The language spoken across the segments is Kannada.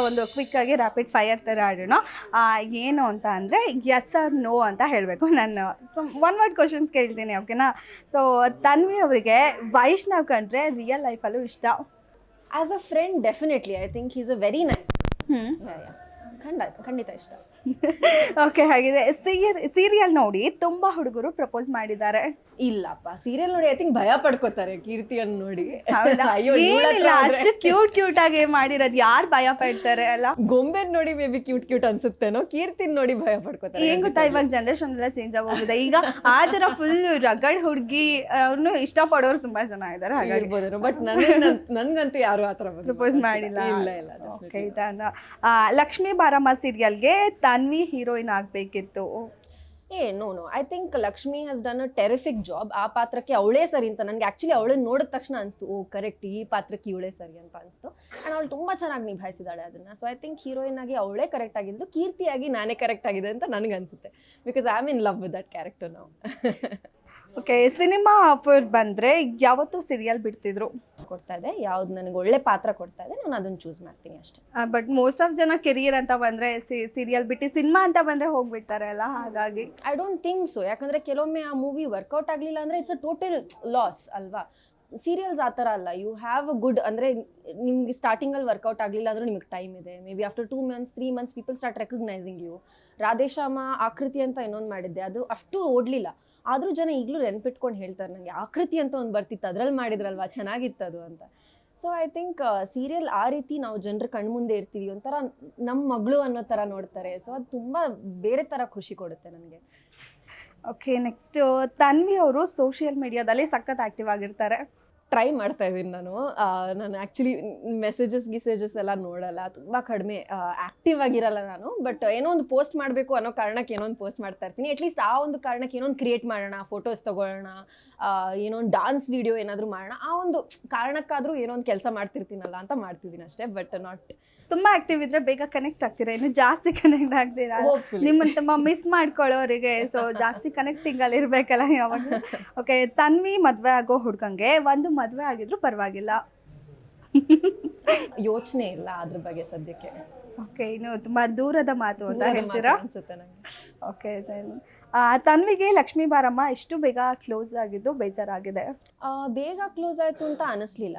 ಒಂದು ಕ್ವಿಕ್ ಆಗಿ ರ್ಯಾಪಿಡ್ ಫೈರ್ ಥರ ಆಡೋಣ. ಏನು ಅಂತ ಅಂದರೆ ಎಸ್ ಆರ್ ನೋ ಅಂತ ಹೇಳಬೇಕು. ನಾನು ಒನ್ ವರ್ಡ್ ಕ್ವಶನ್ಸ್ ಕೇಳ್ತೀನಿ, ಓಕೆನಾ? ಸೊ ತನ್ವಿ ಅವರಿಗೆ ವೈಷ್ಣವ್ ಕಂಡ್ರೆ ರಿಯಲ್ ಲೈಫಲ್ಲೂ ಇಷ್ಟ? As a friend definitely I think is a very nice. ಖಂಡಿತ ಇಷ್ಟ. ಓಕೆ, ಹಾಗಿದೆ ಸೀರಿಯಲ್ ನೋಡಿ ತುಂಬ ಹುಡುಗರು ಪ್ರಪೋಸ್ ಮಾಡಿದ್ದಾರೆ. ಇಲ್ಲಪ್ಪ, ಸೀರಿಯಲ್ ನೋಡಿ ಐ ಥಿಂಕ್ ಭಯ ಪಡ್ಕೋತಾರೆ ಕೀರ್ತಿಯನ್ನು ನೋಡಿ. ಏನಿಲ್ಲ, ಅಷ್ಟು ಕ್ಯೂಟ್ ಆಗಿ ಮಾಡಿರೋದು, ಯಾರು ಭಯ ಪಡ್ತಾರೆ ಅಲ್ಲ? ಗೊಂಬೆ ನೋಡಿ ಮೇ ಬಿ ಕ್ಯೂಟ್ ಅನ್ಸುತ್ತೇನೋ, ಕೀರ್ತಿನ್ ನೋಡಿ ಭಯ ಪಡ್ಕೋತಾರೆ. ಏನ್ ಗೊತ್ತಾ, ಇವಾಗ ಜನರೇಷನ್ ಎಲ್ಲ ಚೇಂಜ್ ಆಗೋಗಿದೆ. ಈಗ ಆ ಥರ ಫುಲ್ ರಗಡ್ ಹುಡುಗಿ ಅವ್ರನ್ನು ಇಷ್ಟಪಡೋರು ತುಂಬಾ ಜನ ಇದ್ದಾರೆ, ಹಾಗಿರ್ಬೋದೇನೋ. ಬಟ್ ನನ್ಗಂತೂ ಯಾರು ಆತರ ಪ್ರಪೋಸ್ ಮಾಡಿಲ್ಲ. ಇಲ್ಲ. ಓಕೆ, ಲಕ್ಷ್ಮೀ ಬಾರಮ್ಮ ಸೀರಿಯಲ್ಗೆ ತನ್ವಿ ಹೀರೋಯಿನ್ ಆಗ್ಬೇಕಿತ್ತು. No I think Lakshmi has done a terrific job. ಆ ಪಾತ್ರಕ್ಕೆ ಅವಳೇ ಸರಿ ಅಂತ ನನಗೆ ಆ್ಯಕ್ಚುಲಿ ಅವಳನ್ನ ನೋಡಿದ ತಕ್ಷಣ ಅನಿಸ್ತು, ಓ ಕರೆಕ್ಟ್, ಈ ಪಾತ್ರಕ್ಕೆ ಇವಳೇ ಸರಿ ಅಂತ ಅನಿಸ್ತು. ಆ್ಯಂಡ್ ಅವಳು ತುಂಬ ಚೆನ್ನಾಗಿ ನಿಭಾಯಿಸಿದಾಳೆ ಅದನ್ನು. ಸೊ ಐ ಥಿಂಕ್ ಹೀರೋಯಿನ್ ಆಗಿ ಅವಳೇ ಕರೆಕ್ಟ್ ಆಗಿದ್ದು, ಕೀರ್ತಿಯಾಗಿ ನಾನೇ ಕರೆಕ್ಟ್ ಆಗಿದೆ ಅಂತ ನನಗೆ ಅನಿಸುತ್ತೆ. Because I am in love with that character ನಾವು. ಓಕೆ, ಸಿನಿಮಾ ಆಫರ್ ಬಂದರೆ ಯಾವತ್ತೂ ಸೀರಿಯಲ್ ಬಿಡ್ತಿದ್ರು? ಕೊಡ್ತಾ ಇದೆ, ಯಾವ್ದು ನನಗೆ ಒಳ್ಳೆ ಪಾತ್ರ ಕೊಡ್ತಾ ಇದೆ ನಾನು ಅದನ್ನು ಚೂಸ್ ಮಾಡ್ತೀನಿ ಅಷ್ಟೇ. ಬಟ್ ಮೋಸ್ಟ್ ಆಫ್ ಜನ ಕೆರಿಯರ್ ಅಂತ ಬಂದರೆ ಸೀರಿಯಲ್ ಬಿಟ್ಟು ಸಿನಿಮಾ ಅಂತ ಬಂದರೆ ಹೋಗ್ಬಿಡ್ತಾರೆ ಅಲ್ಲ, ಹಾಗಾಗಿ ಐ ಡೋಂಟ್ ಥಿಂಕ್ ಸೊ. ಯಾಕಂದರೆ ಕೆಲವೊಮ್ಮೆ ಆ ಮೂವಿ ವರ್ಕೌಟ್ ಆಗಲಿಲ್ಲ ಅಂದರೆ ಇಟ್ಸ್ ಅ ಟೋಟಲ್ ಲಾಸ್ ಅಲ್ವಾ. ಸೀರಿಯಲ್ಸ್ ಆ ಥರ ಅಲ್ಲ. ಯು ಹ್ಯಾವ್ ಅ ಗುಡ್, ಅಂದರೆ ನಿಮ್ಗೆ ಸ್ಟಾರ್ಟಿಂಗಲ್ಲಿ ವರ್ಕೌಟ್ ಆಗಲಿಲ್ಲ ಅಂದರೂ ನಿಮಗೆ ಟೈಮ್ ಇದೆ. May be after 2 months 3 months people start recognising you. Radheshyama Akruti ಅಂತ ಇನ್ನೊಂದು ಮಾಡಿದ್ದೆ, ಅದು ಅಷ್ಟು ಓಡಲಿಲ್ಲ, ಆದರೂ ಜನ ಈಗಲೂ ನೆನ್ಪಿಟ್ಕೊಂಡು ಹೇಳ್ತಾರೆ ನನಗೆ, ಆಕೃತಿ ಅಂತ ಒಂದು ಬರ್ತಿತ್ತು, ಅದ್ರಲ್ಲಿ ಮಾಡಿದ್ರಲ್ವಾ, ಚೆನ್ನಾಗಿತ್ತದು ಅಂತ. ಸೊ ಐ ಥಿಂಕ್ ಸೀರಿಯಲ್ ಆ ರೀತಿ ನಾವು ಜನರ ಕಣ್ಮುಂದೆ ಇರ್ತೀವಿ, ಒಂಥರ ನಮ್ಮ ಮಗಳು ಅನ್ನೋ ಥರ ನೋಡ್ತಾರೆ. ಸೊ ಅದು ತುಂಬ ಬೇರೆ ಥರ ಖುಷಿ ಕೊಡುತ್ತೆ ನನಗೆ. ಓಕೆ, ನೆಕ್ಸ್ಟ್ ತನ್ವಿ ಅವರು ಸೋಷಿಯಲ್ ಮೀಡಿಯಾದಲ್ಲಿ ಸಖತ್ ಆ್ಯಕ್ಟಿವ್ ಆಗಿರ್ತಾರೆ. ಟ್ರೈ ಮಾಡ್ತಾ ಇದ್ದೀನಿ ನಾನು ಆ್ಯಕ್ಚುಲಿ ಗಿಸೇಜಸ್ ಎಲ್ಲ ನೋಡಲ್ಲ, ತುಂಬ ಕಡಿಮೆ ಆ್ಯಕ್ಟಿವ್ ಆಗಿರಲ್ಲ ನಾನು. ಬಟ್ ಏನೋ ಒಂದು ಪೋಸ್ಟ್ ಮಾಡಬೇಕು ಅನ್ನೋ ಕಾರಣಕ್ಕೆ ಏನೋ ಒಂದು ಪೋಸ್ಟ್ ಮಾಡ್ತಾ ಇರ್ತೀನಿ. ಅಟ್ಲೀಸ್ಟ್ ಆ ಒಂದು ಕಾರಣಕ್ಕೆ ಏನೋ ಒಂದು ಕ್ರಿಯೇಟ್ ಮಾಡೋಣ, ಫೋಟೋಸ್ ತೊಗೊಳ್ಳೋಣ, ಏನೋ ಒಂದು ಡಾನ್ಸ್ ವೀಡಿಯೋ ಏನಾದರೂ ಮಾಡೋಣ, ಆ ಒಂದು ಕಾರಣಕ್ಕಾದರೂ ಏನೋ ಒಂದು ಕೆಲಸ ಮಾಡ್ತಿರ್ತೀನಲ್ಲ ಅಂತ ಮಾಡ್ತಿದ್ದೀನಿ ಅಷ್ಟೇ. ಬಟ್ ನಾಟ್ ತುಂಬ ಆ್ಯಕ್ಟಿವ್ ಇದ್ರೆ ಬೇಗ ಕನೆಕ್ಟ್ ಆಗ್ತೀರಾ, ಇನ್ನು ಜಾಸ್ತಿ ಕನೆಕ್ಟ್ ಆಗ್ತೀರಾ, ನಿಮ್ಮನ್ನು ತುಂಬ ಮಿಸ್ ಮಾಡ್ಕೊಳ್ಳೋರಿಗೆ. ಸೊ ಜಾಸ್ತಿ ಕನೆಕ್ಟಿಂಗಲ್ಲಿ ಇರಬೇಕಲ್ಲ ಯಾವಾಗ. ಓಕೆ, ತನ್ವಿ ಮದುವೆ ಆಗೋ ಹುಡ್ಗಂಗೆ ಒಂದು ಮದುವೆ ಆಗಿದ್ರು ಪರವಾಗಿಲ್ಲ? ಯೋಚನೆ ಇಲ್ಲ ಅದ್ರ ಬಗ್ಗೆ ಸದ್ಯಕ್ಕೆ. ಓಕೆ, ಇನ್ನು ತುಂಬ ದೂರದ ಮಾತು ಅಂತ ಹೇಳ್ತೀರಾ ಅನ್ಸುತ್ತೆ ನನಗೆ. ಓಕೆ, ತನ್ವಿಗೆ ಲಕ್ಷ್ಮೀ ಬಾರಮ್ಮ ಎಷ್ಟು ಬೇಗ ಕ್ಲೋಸ್ ಆಗಿದ್ದು ಬೇಜಾರಾಗಿದೆ? ಬೇಗ ಕ್ಲೋಸ್ ಆಯಿತು ಅಂತ ಅನಿಸ್ಲಿಲ್ಲ.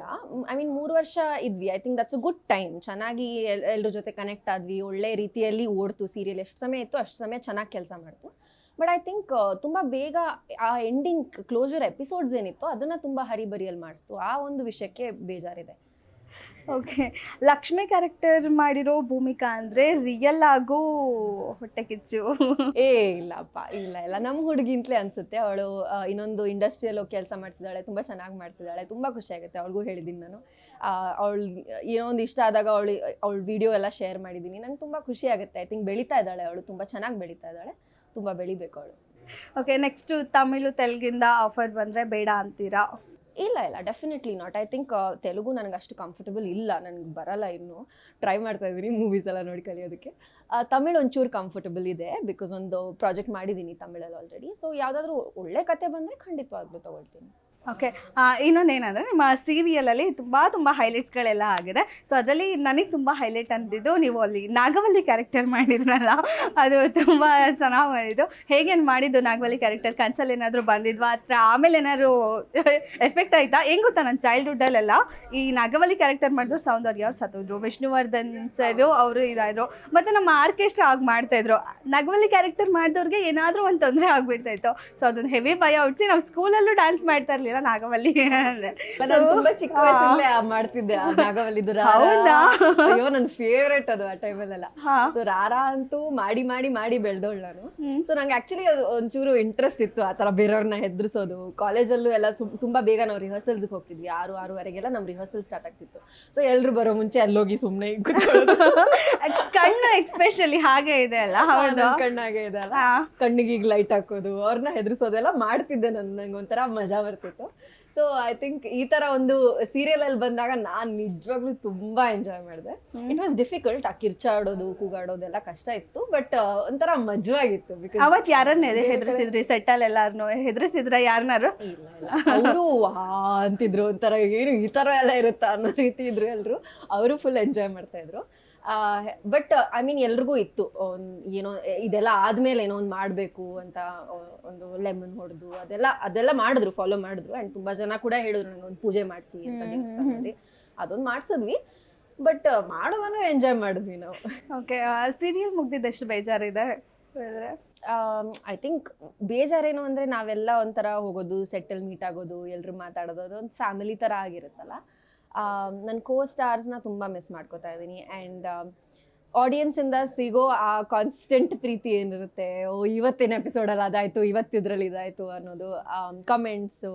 ಐ ಮೀನ್ 3 ವರ್ಷ ಇದ್ವಿ. I think that's a good time. ಚೆನ್ನಾಗಿ ಎಲ್ಲರ ಜೊತೆ ಕನೆಕ್ಟ್ ಆದ್ವಿ, ಒಳ್ಳೆ ರೀತಿಯಲ್ಲಿ ಓಡ್ತು ಸೀರಿಯಲ್. ಎಷ್ಟು ಸಮಯ ಇತ್ತು ಅಷ್ಟು ಸಮಯ ಚೆನ್ನಾಗಿ ಕೆಲಸ ಮಾಡ್ತು. ಬಟ್ ಐ ಥಿಂಕ್ ತುಂಬ ಬೇಗ ಆ ಎಂಡಿಂಗ್ ಕ್ಲೋಜರ್ ಎಪಿಸೋಡ್ಸ್ ಏನಿತ್ತು ಅದನ್ನು ತುಂಬ ಹರಿಬರಿಯಲ್ಲಿ ಮಾಡಿಸ್ತು. ಆ ಒಂದು ವಿಷಯಕ್ಕೆ ಬೇಜಾರಿದೆ. ಓಕೆ, ಲಕ್ಷ್ಮಿ ಕ್ಯಾರೆಕ್ಟರ್ ಮಾಡಿರೋ ಭೂಮಿಕಾ ಅಂದರೆ ರಿಯಲ್ ಆಗೋ ಹೊಟ್ಟೆ ಕಿಚ್ಚು? ಇಲ್ಲಪ್ಪ, ಇಲ್ಲ ನಮ್ಮ ಹುಡುಗಿಂತಲೇ ಅನಿಸುತ್ತೆ. ಅವಳು ಇನ್ನೊಂದು ಇಂಡಸ್ಟ್ರಿಯಲ್ಲಿ ಹೋಗಿ ಕೆಲಸ ಮಾಡ್ತಿದ್ದಾಳೆ, ತುಂಬ ಚೆನ್ನಾಗಿ ಮಾಡ್ತಿದ್ದಾಳೆ, ತುಂಬ ಖುಷಿಯಾಗುತ್ತೆ. ಅವಳಿಗೂ ಹೇಳಿದ್ದೀನಿ ನಾನು, ಅವಳು ಏನೋ ಒಂದು ಇಷ್ಟ ಆದಾಗ ಅವಳು ವಿಡಿಯೋ ಎಲ್ಲ ಶೇರ್ ಮಾಡಿದ್ದೀನಿ. ನಂಗೆ ತುಂಬ ಖುಷಿ ಆಗುತ್ತೆ. ಐ ಥಿಂಕ್ ಬೆಳೀತಾ ಇದ್ದಾಳೆ ಅವಳು, ತುಂಬ ಚೆನ್ನಾಗಿ ಬೆಳೀತಾ ಇದ್ದಾಳೆ, ತುಂಬ ಬೆಳಿಬೇಕು ಅವಳು. ಓಕೆ, ನೆಕ್ಸ್ಟು ತಮಿಳು ತೆಲುಗಿಂದ ಆಫರ್ ಬಂದರೆ ಬೇಡ ಅಂತೀರಾ? ಇಲ್ಲ definitely not. I think Telugu ನನಗೆ ಅಷ್ಟು ಕಂಫರ್ಟಬಲ್ ಇಲ್ಲ, ನನಗೆ ಬರಲ್ಲ, ಇನ್ನೂ ಟ್ರೈ ಮಾಡ್ತಾ ಇದ್ದೀನಿ ಮೂವೀಸ್ ಎಲ್ಲ ನೋಡಿ ಕಲಿಯೋದಕ್ಕೆ. ತಮಿಳು ಒಂಚೂರು ಕಂಫರ್ಟಬಲ್ ಇದೆ, ಬಿಕಾಸ್ ಒಂದು ಪ್ರಾಜೆಕ್ಟ್ ಮಾಡಿದ್ದೀನಿ ತಮಿಳಲ್ಲಿ ಆಲ್ರೆಡಿ. ಸೊ ಯಾವುದಾದ್ರೂ ಒಳ್ಳೆ ಕತೆ ಬಂದರೆ ಖಂಡಿತವಾಗ್ಲೂ ತೊಗೊಳ್ತೀನಿ. ಓಕೆ, ಇನ್ನೊಂದೇನಂದರೆ ನಿಮ್ಮ ಸೀರಿಯಲಲ್ಲಿ ತುಂಬ ಹೈಲೈಟ್ಸ್ಗಳೆಲ್ಲ ಆಗಿದೆ. ಸೊ ಅದರಲ್ಲಿ ನನಗೆ ತುಂಬ ಹೈಲೈಟ್ ಅಂದಿದ್ದು ನೀವು ಅಲ್ಲಿ ನಾಗವಲ್ಲಿ ಕ್ಯಾರೆಕ್ಟರ್ ಮಾಡಿದ್ರಲ್ಲ, ಅದು ತುಂಬ ಚೆನ್ನಾಗಿ ಮಾಡಿದ್ದು. ಹೇಗೇನು ಮಾಡಿದ್ದು ನಾಗವಲ್ಲಿ ಕ್ಯಾರೆಕ್ಟರ್? ಕನ್ಸಲ್ಲಿ ಏನಾದರೂ ಬಂದಿದ್ವಾ ಅಥವಾ ಆಮೇಲೆ ಏನಾದ್ರು ಎಫೆಕ್ಟ್ ಆಯಿತಾ? ಹೆಂಗೆ ಗೊತ್ತಾ, ನನ್ನ ಚೈಲ್ಡ್ಹುಡ್ಡಲ್ಲೆಲ್ಲ ಈ ನಾಗವಲ್ಲಿ ಕ್ಯಾರೆಕ್ಟರ್ ಮಾಡಿದ್ರು ಸೌಂದರ್ಯ ಅವ್ರು ಸತ್ತೋದ್ರು, ವಿಷ್ಣುವರ್ಧನ್ ಸರು ಅವರು ಇದಾದರು, ಮತ್ತು ನಮ್ಮ ಆರ್ಕೆಸ್ಟ್ರಾ ಆಗಿ ಮಾಡ್ತಾಯಿದ್ರು. ನಾಗವಲ್ಲಿ ಕ್ಯಾರೆಕ್ಟರ್ ಮಾಡಿದವ್ರಿಗೆ ಏನಾದರೂ ಒಂದು ತೊಂದರೆ ಆಗಿಬಿಡ್ತಾಯಿತ್ತು. ಸೊ ಅದನ್ನು ಹೆವಿ ಭಯ ಹುಟ್ಟಿಸಿ ನಾವು ಸ್ಕೂಲಲ್ಲೂ ಡ್ಯಾನ್ಸ್ ಮಾಡ್ತಾ ಇರಲಿಲ್ಲ ನಾಗವಲ್ಲಿ. ನಾನು ತುಂಬಾ ಚಿಕ್ಕ ವಯಸ್ಸಲ್ಲೇ ಮಾಡ್ತಿದ್ದೆ ನಾಗವಲ್ಲಿದು. ಅಯ್ಯೋ ನನ್ನ ಫೇವ್ರೇಟ್ ಅದು ಆ ಟೈಮಲ್ಲೆಲ್ಲ. ಸೊ ರಾರಾ ಅಂತೂ ಮಾಡಿ ಮಾಡಿ ಮಾಡಿ ಬೆಳೆದವಳು ನಾನು. ಸೊ ನಂಗೆ ಆಕ್ಚುಲಿ ಒಂಚೂರು ಇಂಟ್ರೆಸ್ಟ್ ಇತ್ತು ಆ ತರ ಬೇರೆಯವ್ರನ್ನ ಹೆದರ್ಸೋದು. ಕಾಲೇಜಲ್ಲೂ ಎಲ್ಲ ತುಂಬಾ ಬೇಗ ನಾವು ರಿಹರ್ಸಲ್ಸ್ಗೆ ಹೋಗ್ತಿದ್ವಿ, 6-6:30 ನಮ್ ರಿಹರ್ಸಲ್ ಸ್ಟಾರ್ಟ್ ಆಗ್ತಿತ್ತು. ಸೊ ಎಲ್ರು ಬರೋ ಮುಂಚೆ ಅಲ್ಲೋಗಿ ಸುಮ್ಮನೆ ಕೂತ್ಕೊಳ್ಳೋದು. ಕಣ್ಣು ಎಕ್ಸ್ಪೆಷಲಿ ಹಾಗೆ ಇದೆ ಅಲ್ಲ? ಹೌದು, ಕಣ್ಣಾಗೆ ಇದೆ ಅಲ್ಲ, ಕಣ್ಣಿಗೆ ಲೈಟ್ ಹಾಕೋದು, ಅವ್ರನ್ನ ಹೆದರ್ಸೋದೆಲ್ಲ ಮಾಡ್ತಿದ್ದೆ ನಾನು. ನಂಗೆ ಒಂಥರ ಮಜಾ ಬರ್ತಿತ್ತು. ಸೊ ಐ ಥಿಂಕ್ ಈ ತರ ಒಂದು ಸೀರಿಯಲ್ ಅಲ್ಲಿ ಬಂದಾಗ ನಾನು ನಿಜವಾಗ್ಲೂ ತುಂಬಾ ಎಂಜಾಯ್ ಮಾಡಿದೆ. ಇಟ್ ವಾಸ್ ಡಿಫಿಕಲ್ಟ್, ಆ ಕಿರ್ಚಾಡೋದು ಕೂಗಾಡೋದೆಲ್ಲ ಕಷ್ಟ ಇತ್ತು, ಬಟ್ ಒಂಥರ ಮಜವಾಗಿತ್ತು. ಅವತ್ತು ಯಾರನ್ನ ಹೆದರ್ಸಿದ್ರಿ ಸೆಟ್ಟಲ್ಲಿ? ಎಲ್ಲಾರನ್ನೂ ಹೆದರ್ಸಿದ್ರ ಯಾರನ್ನಾರು? ಇಲ್ಲ, ಅವರು ಅಂತಿದ್ರು, ಒಂಥರ ಏನು ಈ ತರ ಎಲ್ಲ ಇರುತ್ತಾ ಅನ್ನೋ ರೀತಿ ಇದ್ರು ಎಲ್ರು. ಅವರು ಫುಲ್ ಎಂಜಾಯ್ ಮಾಡ್ತಾ ಇದ್ರು. ಬಟ್ ಐ ಮೀನ್ ಎಲ್ರಿಗೂ ಇತ್ತು ಏನೋ ಇದೆಲ್ಲ ಆದ್ಮೇಲೆ ಏನೋ ಒಂದು ಮಾಡಬೇಕು ಅಂತ ಒಂದು ಲೆಮನ್ ಹೊಡೆದು ಅದೆಲ್ಲ ಮಾಡಿದ್ರು, ಫಾಲೋ ಮಾಡಿದ್ರು. ಆ್ಯಂಡ್ ತುಂಬ ಜನ ಕೂಡ ಹೇಳಿದ್ರು ನಂಗೆ ಒಂದು ಪೂಜೆ ಮಾಡಿಸಿ ಅಂತ ದೇವಸ್ಥಾನದಲ್ಲಿ. ಅದೊಂದು ಮಾಡಿಸಿದ್ವಿ, ಬಟ್ ಮಾಡೋದನ್ನು ಎಂಜಾಯ್ ಮಾಡಿದ್ವಿ ನಾವು. ಓಕೆ, ಸೀರಿಯಲ್ ಮುಗ್ದಿದ್ದೆಷ್ಟು ಬೇಜಾರಿದೆ? ಐ ಥಿಂಕ್ ಬೇಜಾರೇನು ಅಂದರೆ ನಾವೆಲ್ಲ ಒಂಥರ ಹೋಗೋದು, ಸೆಟ್ಟಲ್ ಮೀಟ್ ಆಗೋದು, ಎಲ್ಲರೂ ಮಾತಾಡೋದು, ಅದೊಂದು ಫ್ಯಾಮಿಲಿ ಥರ ಆಗಿರುತ್ತಲ್ಲ. ನನ್ನ ಸ್ಟಾರ್ಸ್ನ ತುಂಬ ಮಿಸ್ ಮಾಡ್ಕೋತಾ ಇದ್ದೀನಿ. ಆ್ಯಂಡ್ ಆಡಿಯನ್ಸಿಂದ ಸಿಗೋ ಆ ಕಾನ್ಸ್ಟೆಂಟ್ ಪ್ರೀತಿ ಏನಿರುತ್ತೆ, ಇವತ್ತಿನ ಎಪಿಸೋಡಲ್ಲಿ ಅದಾಯಿತು, ಇವತ್ತಿದ್ರಲ್ಲಿ ಇದಾಯಿತು ಅನ್ನೋದು, ಕಮೆಂಟ್ಸು,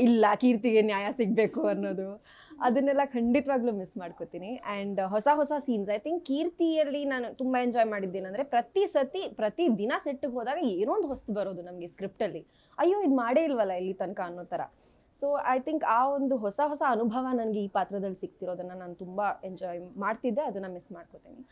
ಇಲ್ಲ ಕೀರ್ತಿಗೆ ನ್ಯಾಯ ಸಿಗಬೇಕು ಅನ್ನೋದು, ಅದನ್ನೆಲ್ಲ ಖಂಡಿತವಾಗ್ಲೂ ಮಿಸ್ ಮಾಡ್ಕೋತೀನಿ. ಆ್ಯಂಡ್ ಹೊಸ ಸೀನ್ಸ್, ಐ ಥಿಂಕ್ ಕೀರ್ತಿಯಲ್ಲಿ ನಾನು ತುಂಬ ಎಂಜಾಯ್ ಮಾಡಿದ್ದೇನೆಂದರೆ ಪ್ರತಿ ದಿನ ಸೆಟ್ಟಿಗೆ ಹೋದಾಗ ಏನೋ ಒಂದು ಹೊಸ್ತು ಬರೋದು ನಮಗೆ ಸ್ಕ್ರಿಪ್ಟಲ್ಲಿ, ಅಯ್ಯೋ ಇದು ಮಾಡೇ ಇಲ್ವಲ್ಲ ಇಲ್ಲಿ ತನಕ ಅನ್ನೋ ಥರ. ಸೊ ಐ ಥಿಂಕ್ ಆ ಒಂದು ಹೊಸ ಅನುಭವ ನನಗೆ ಈ ಪಾತ್ರದಲ್ಲಿ ಸಿಗ್ತಿರೋದನ್ನು ನಾನು ತುಂಬ ಎಂಜಾಯ್ ಮಾಡ್ತಿದ್ದೆ, ಅದನ್ನು ಮಿಸ್ ಮಾಡ್ಕೋತೀನಿ.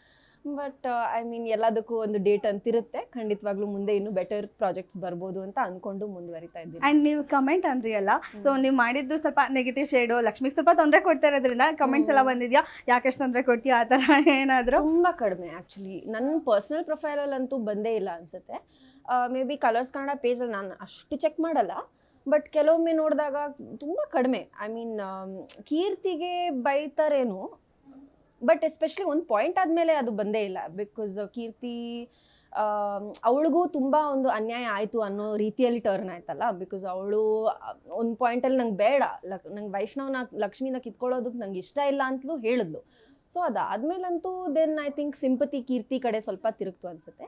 ಬಟ್ ಐ ಮೀನ್ ಎಲ್ಲದಕ್ಕೂ ಒಂದು ಡೇಟ್ ಅಂತಿರುತ್ತೆ, ಖಂಡಿತವಾಗ್ಲೂ ಮುಂದೆ ಇನ್ನೂ ಬೆಟರ್ ಪ್ರಾಜೆಕ್ಟ್ಸ್ ಬರ್ಬೋದು ಅಂತ ಅಂದ್ಕೊಂಡು ಮುಂದುವರಿತಾ ಇದ್ದೀನಿ. ಆ್ಯಂಡ್ ನೀವು ಕಮೆಂಟ್ ಅಂದ್ರಿ ಅಲ್ಲ, ಸೊ ನೀವು ಮಾಡಿದ್ದು ಸ್ವಲ್ಪ ನೆಗೆಟಿವ್ ಶೇಡು, ಲಕ್ಷ್ಮಿಗೆ ಸ್ವಲ್ಪ ತೊಂದರೆ ಕೊಡ್ತಾ ಇರೋದ್ರಿಂದ ಕಮೆಂಟ್ಸ್ ಎಲ್ಲ ಬಂದಿದ್ಯಾ, ಯಾಕೆಷ್ಟು ತೊಂದರೆ ಕೊಡ್ತೀಯಾ ಆ ಥರ ಏನಾದರೂ? ತುಂಬ ಕಡಿಮೆ ಆ್ಯಕ್ಚುಲಿ. ನನ್ನ ಪರ್ಸ್ನಲ್ ಪ್ರೊಫೈಲಲ್ಲಂತೂ ಬಂದೇ ಇಲ್ಲ ಅನಿಸುತ್ತೆ. ಮೇ ಬಿ ಕಲರ್ಸ್ ಕನ್ನಡ ಪೇಜಲ್ಲಿ ನಾನು ಅಷ್ಟು ಚೆಕ್ ಮಾಡಲ್ಲ, ಬಟ್ ಕೆಲವೊಮ್ಮೆ ನೋಡಿದಾಗ ತುಂಬ ಕಡಿಮೆ. ಐ ಮೀನ್ ಕೀರ್ತಿಗೆ ಬೈತಾರೇನು, ಬಟ್ ಎಸ್ಪೆಷಲಿ ಒಂದು ಪಾಯಿಂಟ್ ಆದಮೇಲೆ ಅದು ಬಂದೇ ಇಲ್ಲ. ಬಿಕಾಸ್ ಕೀರ್ತಿ ಅವಳಿಗೂ ತುಂಬ ಒಂದು ಅನ್ಯಾಯ ಆಯಿತು ಅನ್ನೋ ರೀತಿಯಲ್ಲಿ ಟರ್ನ್ ಆಯ್ತಲ್ಲ. ಬಿಕಾಸ್ ಅವಳು ಒಂದು ಪಾಯಿಂಟಲ್ಲಿ ನಂಗೆ ಬೇಡ, ನಂಗೆ ವೈಷ್ಣವ್ನ ಲಕ್ಷ್ಮಿನ ಕಿತ್ಕೊಳ್ಳೋದಕ್ಕೆ ನಂಗೆ ಇಷ್ಟ ಇಲ್ಲ ಅಂತಲೂ ಹೇಳಿದ್ಲು. ಸೊ ಅದಾದಮೇಲಂತೂ then I think sympathy Keerthi ಕಡೆ ಸ್ವಲ್ಪ ತಿರುಗ್ತು ಅನಿಸುತ್ತೆ.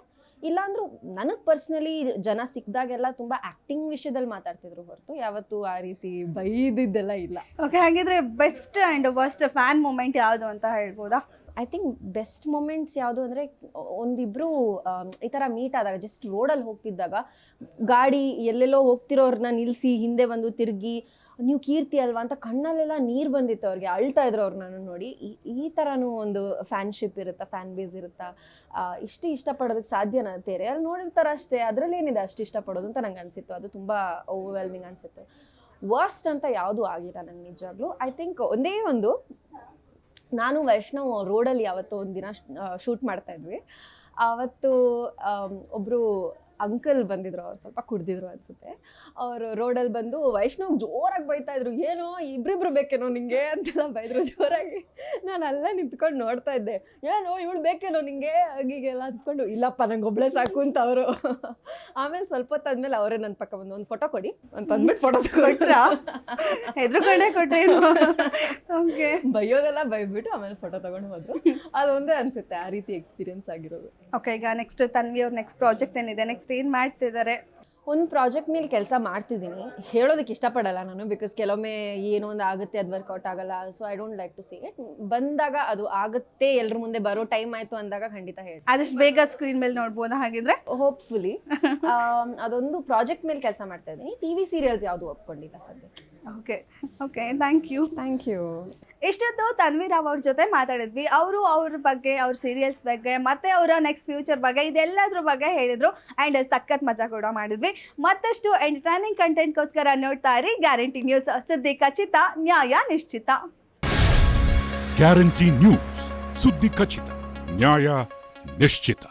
ಇಲ್ಲಾಂದ್ರೂ ನನಗೆ ಪರ್ಸ್ನಲಿ ಜನ ಸಿಕ್ಕಿದಾಗೆಲ್ಲ ತುಂಬ ಆ್ಯಕ್ಟಿಂಗ್ ವಿಷಯದಲ್ಲಿ ಮಾತಾಡ್ತಿದ್ರು ಹೊರತು ಯಾವತ್ತೂ ಆ ರೀತಿ ಬೈದಿದ್ದೆಲ್ಲ ಇಲ್ಲ. ಓಕೆ, ಹಾಗಿದ್ರೆ best and worst fan moment ಯಾವುದು ಅಂತ ಹೇಳ್ಬೋದಾ? ಐ ಥಿಂಕ್ ಬೆಸ್ಟ್ ಮೊಮೆಂಟ್ಸ್ ಯಾವುದು ಅಂದರೆ ಒಂದಿಬ್ಬರು ಈ ಥರ ಮೀಟ್ ಆದಾಗ, ಜಸ್ಟ್ ರೋಡಲ್ಲಿ ಹೋಗ್ತಿದ್ದಾಗ ಗಾಡಿ ಎಲ್ಲೆಲ್ಲೋ ಹೋಗ್ತಿರೋರನ್ನ ನಿಲ್ಲಿಸಿ ಹಿಂದೆ ಬಂದು ತಿರುಗಿ ನೀವು ಕೀರ್ತಿ ಅಲ್ವಾ ಅಂತ ಕಣ್ಣಲ್ಲೆಲ್ಲ ನೀರು ಬಂದಿತ್ತು ಅವ್ರಿಗೆ, ಅಳ್ತಾ ಇದ್ರು ಅವ್ರನ್ನ ನೋಡಿ. ಈ ಥರನೂ ಒಂದು ಫ್ಯಾನ್ಶಿಪ್ ಇರುತ್ತಾ, ಫ್ಯಾನ್ ಬೇಸ್ ಇರುತ್ತಾ, ಇಷ್ಟಪಡೋದಕ್ಕೆ ಸಾಧ್ಯನಾ? ತೆರೆ ಅಲ್ಲಿ ನೋಡಿರ್ತಾರೆ ಅಷ್ಟೇ, ಅದರಲ್ಲಿ ಏನಿದೆ ಅಷ್ಟು ಇಷ್ಟಪಡೋದು ಅಂತ ನಂಗೆ ಅನಿಸಿತ್ತು. ಅದು ತುಂಬ ಓವರ್ವೆಲ್ಮಿಂಗ್ ಅನಿಸುತ್ತೆ. ವರ್ಸ್ಟ್ ಅಂತ ಯಾವುದೂ ಆಗಿಲ್ಲ ನಂಗೆ ನಿಜವಾಗ್ಲೂ. ಐ ಥಿಂಕ್ ಒಂದೇ ಒಂದು, ನಾನು ವೈಷ್ಣವ್ ರೋಡಲ್ಲಿ ಯಾವತ್ತೋ ಒಂದು ದಿನ ಶೂಟ್ ಮಾಡ್ತಾಯಿದ್ವಿ. ಆವತ್ತು ಒಬ್ಬರು ಅಂಕಲ್ ಬಂದಿದ್ರು, ಅವ್ರು ಸ್ವಲ್ಪ ಕುಡ್ದಿದ್ರು ಅನಿಸುತ್ತೆ. ಅವರು ರೋಡಲ್ಲಿ ಬಂದು ವೈಷ್ಣವ್ ಜೋರಾಗಿ ಬೈತಾ ಇದ್ರು, ಏನೋ ಇಬ್ರಿಬ್ರು ಬೇಕೇನೋ ನಿಂಗೆ ಅಂತೆಲ್ಲ ಬೈದ್ರು ಜೋರಾಗಿ. ನಾನು ಅಲ್ಲೇ ನಿಂತ್ಕೊಂಡು ನೋಡ್ತಾ ಇದ್ದೆ, ಏನೋ ಇವಳು ಬೇಕೇನೋ ನಿಂಗೆ ಹೀಗೆಲ್ಲ ಅಂದ್ಕೊಂಡು, ಇಲ್ಲಪ್ಪ ನಂಗೆ ಒಬ್ಬಳೇ ಸಾಕು ಅಂತ ಅವರು. ಆಮೇಲೆ ಸ್ವಲ್ಪ ಹೊತ್ತಾದ್ಮೇಲೆ ಅವರೇ ನನ್ನ ಪಕ್ಕ ಬಂದು ಒಂದು ಫೋಟೋ ಕೊಡಿ ಅಂತ ಅಂದ್ಬಿಟ್ಟು ಫೋಟೋ ತಗೊಂಡ್ರ. ಹೆದ್ರುಕೊಂಡೇ ಕೊಟ್ಟೆ. ಓಕೆ, ಬೈಯೋದೆಲ್ಲ ಬೈದ್ಬಿಟ್ಟು ಆಮೇಲೆ ಫೋಟೋ ತಗೊಂಡು ಹೋದ್ರು. ಅದೊಂದೇ ಅನಿಸುತ್ತೆ ಆ ರೀತಿ ಎಕ್ಸ್ಪೀರಿಯನ್ಸ್ ಆಗಿರೋದು. ಓಕೆ, ಈಗ ನೆಕ್ಸ್ಟ್ ತನ್ವಿ ಅವ್ರ ನೆಕ್ಸ್ಟ್ ಪ್ರಾಜೆಕ್ಟ್ ಏನಿದೆ, ನೆಕ್ಸ್ಟ್ ಏನು ಮಾಡ್ತಿದ್ದಾರೆ? ಒಂದು ಪ್ರಾಜೆಕ್ಟ್ ಮೇಲೆ ಕೆಲಸ ಮಾಡ್ತಿದ್ದೀನಿ, ಹೇಳೋದಕ್ಕೆ ಇಷ್ಟಪಡಲ್ಲ ನಾನು. ಬಿಕಾಸ್ ಕೆಲವೊಮ್ಮೆ ಏನೋ ಒಂದು ಆಗುತ್ತೆ, ಅದು ವರ್ಕೌಟ್ ಆಗಲ್ಲ. So I don't like to say it. ಬಂದಾಗ ಅದು ಆಗುತ್ತೆ, ಎಲ್ಲರ ಮುಂದೆ ಬರೋ ಟೈಮ್ ಆಯಿತು ಅಂದಾಗ ಖಂಡಿತ ಹೇಳಿ. ಆದಷ್ಟು ಬೇಗ ಸ್ಕ್ರೀನ್ ಮೇಲೆ ನೋಡ್ಬೋದಾ ಹಾಗಿದ್ರೆ? ಹೋಪ್ಫುಲಿ. ಅದೊಂದು ಪ್ರಾಜೆಕ್ಟ್ ಮೇಲೆ ಕೆಲಸ ಮಾಡ್ತಾ ಇದ್ದೀನಿ. TV ಸೀರಿಯಲ್ಸ್ ಯಾವುದು ಒಪ್ಕೊಂಡಿಲ್ಲ ಸದ್ಯಕ್ಕೆ. Okay, thank you. ಇಷ್ಟೊತ್ತು ತನ್ವಿ ರಾವ್ ಅವ್ರ ಜೊತೆ ಮಾತಾಡಿದ್ವಿ. ಅವರು ಅವ್ರ ಬಗ್ಗೆ, ಅವ್ರ ಸೀರಿಯಲ್ಸ್ ಬಗ್ಗೆ, ಮತ್ತೆ ಅವರ ನೆಕ್ಸ್ಟ್ ಫ್ಯೂಚರ್ ಬಗ್ಗೆ, ಇದೆಲ್ಲದ್ರ ಬಗ್ಗೆ ಹೇಳಿದ್ರು. ಆ್ಯಂಡ್ ಸಖತ್ ಮಜಾ ಕೂಡ ಮಾಡಿದ್ವಿ. ಮತ್ತಷ್ಟು ಎಂಟರ್ಟೈನಿಂಗ್ ಕಂಟೆಂಟ್ಗೋಸ್ಕರ ನೋಡ್ತಾ ಇರಿ ಗ್ಯಾರಂಟಿ ನ್ಯೂಸ್. ಸುದ್ದಿ ಖಚಿತ, ನ್ಯಾಯ ನಿಶ್ಚಿತ. ಗ್ಯಾರಂಟಿ ನ್ಯೂಸ್, ಸುದ್ದಿ ಖಚಿತ, ನ್ಯಾಯ ನಿಶ್ಚಿತ.